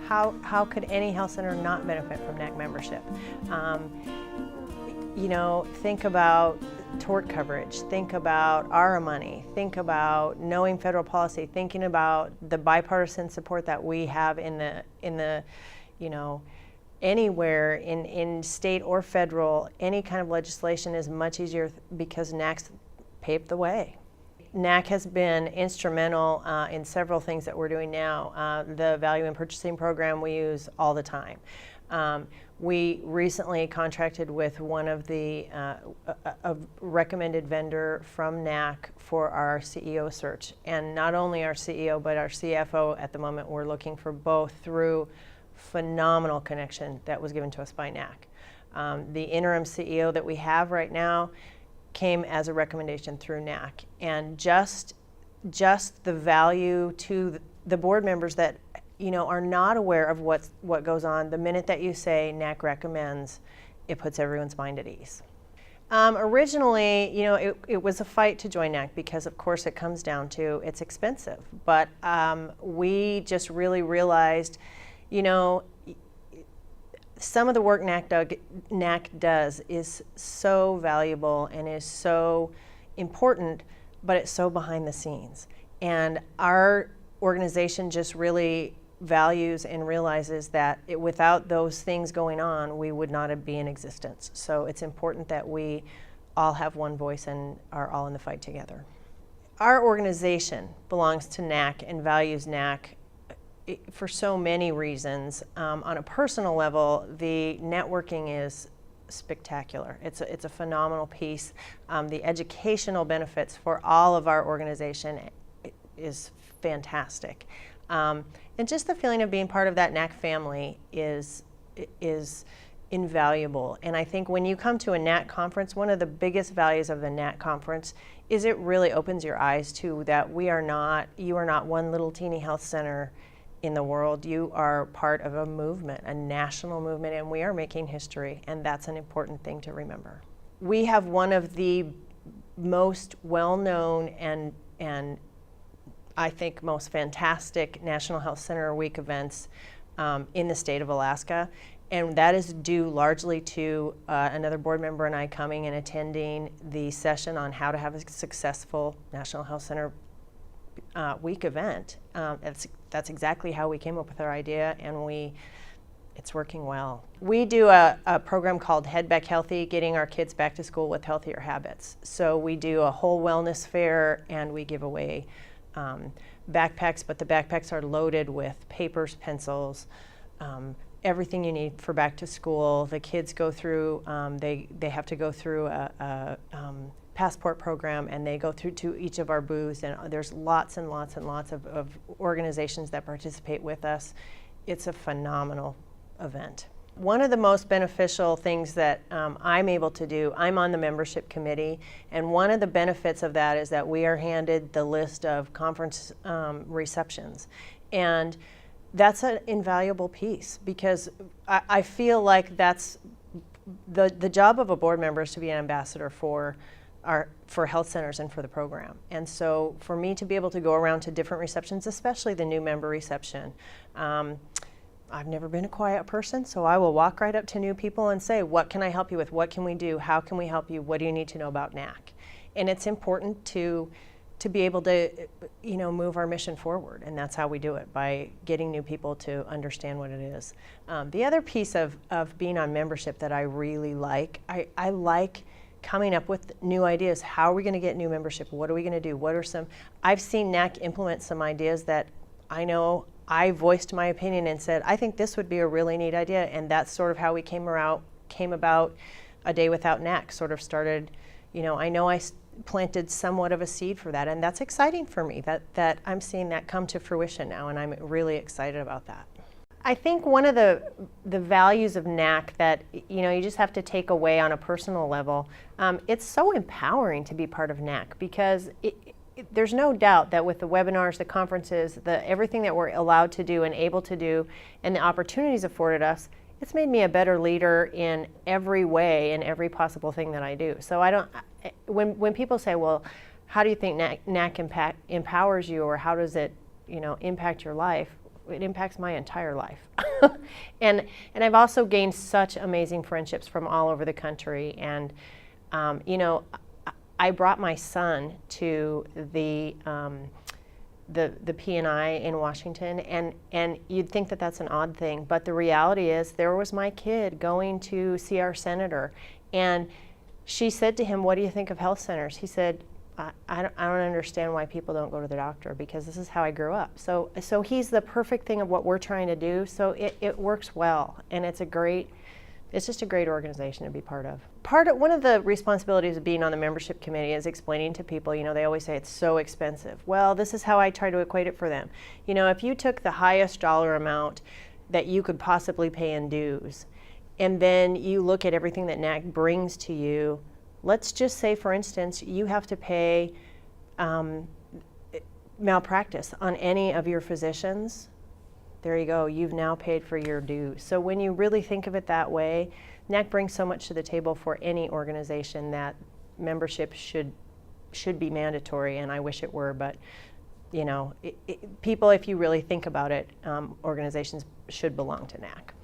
how could any health center not benefit from NAC membership? You know, think about tort coverage, think about ARA money, think about knowing federal policy, thinking about the bipartisan support that we have in the you know, anywhere in state or federal, any kind of legislation is much easier because NAC's paved the way. NAC has been instrumental in several things that we're doing now. The value in purchasing program we use all the time. We recently contracted with one of the a recommended vendor from NAC for our CEO search. And not only our CEO, but our CFO at the moment, we're looking for both through phenomenal connection that was given to us by NAC. The interim CEO that we have right now came as a recommendation through NAC. And just the value to the board members that are not aware of what goes on, the minute that you say NAC recommends, it puts everyone's mind at ease. Originally, it was a fight to join NAC because, of course, it comes down to it's expensive. But we just really realized, some of the work NAC does is so valuable and is so important, but it's so behind the scenes. And our organization just really values and realizes that without those things going on, we would not be in existence. So it's important that we all have one voice and are all in the fight together. Our organization belongs to NAC and values NAC for so many reasons. On a personal level, the networking is spectacular. It's a phenomenal piece. The educational benefits for all of our organization is fantastic. And just the feeling of being part of that NAC family is invaluable. And I think when you come to a NAC conference, one of the biggest values of the NAC conference is it really opens your eyes to that you are not one little teeny health center in the world. You are part of a movement, a national movement, and we are making history, and that's an important thing to remember. We have one of the most well-known and I think most fantastic National Health Center Week events in the state of Alaska. And that is due largely to another board member and I coming and attending the session on how to have a successful National Health Center Week event. That's exactly how we came up with our idea, and it's working well. We do a program called Head Back Healthy, getting our kids back to school with healthier habits. So we do a whole wellness fair, and we give away backpacks, but the backpacks are loaded with papers, pencils, everything you need for back to school. The kids go through, they have to go through a passport program, and they go through to each of our booths, and there's lots and lots and lots of organizations that participate with us. It's a phenomenal event. One of the most beneficial things that I'm able to do, I'm on the membership committee, and one of the benefits of that is that we are handed the list of conference receptions. And that's an invaluable piece because I feel like that's the job of a board member is to be an ambassador for health centers and for the program. And so for me to be able to go around to different receptions, especially the new member reception, I've never been a quiet person, so I will walk right up to new people and say, what can I help you with? What can we do? How can we help you? What do you need to know about NAC? And it's important to be able to move our mission forward, and that's how we do it, by getting new people to understand what it is. The other piece of being on membership that I really like, I like coming up with new ideas. How are we going to get new membership? What are we going to do? I've seen NAC implement some ideas that I know I voiced my opinion and said, I think this would be a really neat idea, and that's sort of how we came about A Day Without NAC. Sort of started, I know I planted somewhat of a seed for that, and that's exciting for me that I'm seeing that come to fruition now, and I'm really excited about that. I think one of the values of NAC that you just have to take away on a personal level, it's so empowering to be part of NAC because there's no doubt that with the webinars, the conferences, everything that we're allowed to do and able to do, and the opportunities afforded us, it's made me a better leader in every way, in every possible thing that I do. So when people say, well, how do you think NAC empowers you, or how does it impact your life? it impacts my entire life. and I've also gained such amazing friendships from all over the country. And you know, I brought my son to the P&I in Washington, and you'd think that that's an odd thing, but the reality is there was my kid going to see our senator, and she said to him, "What do you think of health centers?" He said, I don't understand why people don't go to the doctor, because this is how I grew up. So he's the perfect thing of what we're trying to do. So it works well, and it's just a great organization to be part of. One of the responsibilities of being on the membership committee is explaining to people, you know, they always say it's so expensive. Well, this is how I try to equate it for them. You know, if you took the highest dollar amount that you could possibly pay in dues, and then you look at everything that NAC brings to you, let's just say, for instance, you have to pay malpractice on any of your physicians. There you go, you've now paid for your dues. So when you really think of it that way, NAC brings so much to the table for any organization that membership should be mandatory, and I wish it were, but you know, people, if you really think about it, organizations should belong to NAC.